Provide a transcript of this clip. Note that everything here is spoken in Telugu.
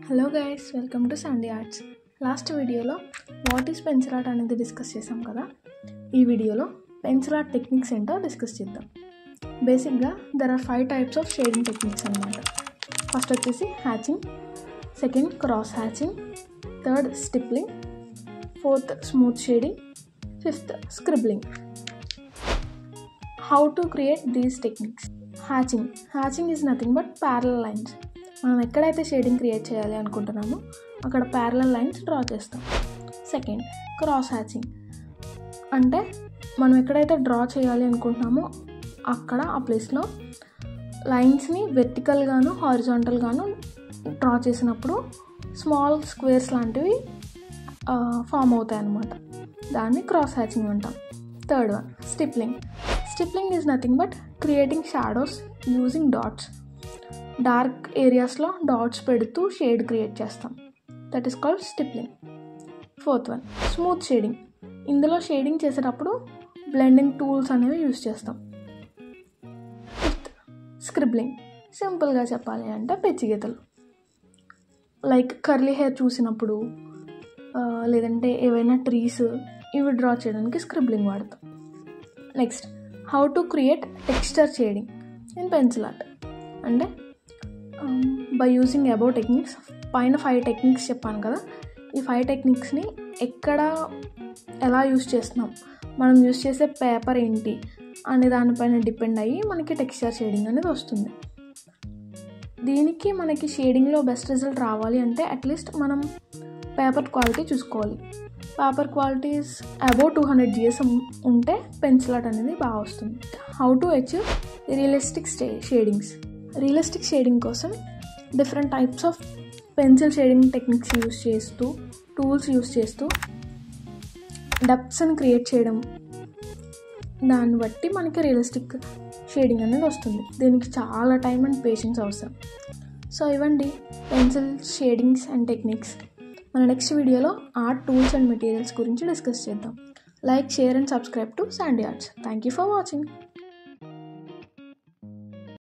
Hello guys, welcome to Sunday arts. Last వీడియోలో వాట్ ఈస్ పెన్సిల్ ఆర్ట్ అనేది డిస్కస్ చేసాం కదా. ఈ వీడియోలో పెన్సిల్ ఆర్ట్ టెక్నిక్స్ ఏంటో డిస్కస్ చేద్దాం. బేసిక్గా there are 5 types of shading techniques అనమాట. ఫస్ట్ వచ్చేసి hatching, second cross hatching, third stippling, fourth smooth shading, fifth scribbling. How to create these techniques? Hatching is nothing but parallel lines. మనం ఎక్కడైతే షేడింగ్ క్రియేట్ చేయాలి అనుకుంటున్నామో అక్కడ ప్యారలల్ లైన్స్ డ్రా చేస్తాం. సెకండ్, క్రాస్ హ్యాచింగ్ అంటే మనం ఎక్కడైతే డ్రా చేయాలి అనుకుంటున్నామో అక్కడ ఆ ప్లేస్లో లైన్స్ని వెర్టికల్గాను హారిజాంటల్గాను డ్రా చేసినప్పుడు స్మాల్ స్క్వేర్స్ లాంటివి ఫామ్ అవుతాయి అన్నమాట. దాన్ని క్రాస్ హ్యాచింగ్ అంటాం. Third one, stippling is nothing but creating shadows using dots. Dark ఏరియాస్లో డాట్స్ పెడుతూ షేడ్ క్రియేట్ చేస్తాం. That is called stippling. Fourth one, smooth shading. ఇందులో షేడింగ్ చేసేటప్పుడు బ్లెండింగ్ టూల్స్ అనేవి యూజ్ చేస్తాం. Fifth, scribbling. సింపుల్గా చెప్పాలి అంటే పెచ్చిగీతలు. లైక్ కర్లీ హెయిర్ చూసినప్పుడు లేదంటే ఏవైనా ట్రీస్ ఇవి డ్రా చేయడానికి స్క్రిబ్లింగ్ వాడతాం. Next, how to create texture shading in pencil art అంటే బై యూజింగ్ అబౌవ్ టెక్నిక్స్. పైన 5 టెక్నిక్స్ చెప్పాను కదా, ఈ 5 టెక్నిక్స్ని ఎలా యూజ్ చేస్తున్నాం, మనం యూజ్ చేసే పేపర్ ఏంటి అనే దానిపైన డిపెండ్ అయ్యి మనకి టెక్స్చర్ షేడింగ్ అనేది వస్తుంది. దీనికి మనకి షేడింగ్లో బెస్ట్ రిజల్ట్ రావాలి అంటే అట్లీస్ట్ మనం పేపర్ క్వాలిటీ చూసుకోవాలి. పేపర్ క్వాలిటీస్ అబౌవ్ 200 GSM ఉంటే పెన్సిల్ ఆర్ట్ అనేది బాగా వస్తుంది. How to achieve realistic realistic shading కోసం different types of pencil shading techniques use చేస్తూ, టూల్స్ యూస్ చేస్తూ డెప్త్స్ని క్రియేట్ చేయడం, దాన్ని బట్టి మనకి రియలిస్టిక్ షేడింగ్ అనేది వస్తుంది. దీనికి చాలా టైం అండ్ పేషెన్స్ అవసరం. సో ఇవ్వండి పెన్సిల్ షేడింగ్స్ అండ్ టెక్నిక్స్. మన నెక్స్ట్ వీడియోలో ఆర్ట్ టూల్స్ అండ్ మెటీరియల్స్ గురించి డిస్కస్ చేద్దాం. Like, share and subscribe to Sunday arts. Thank you for watching.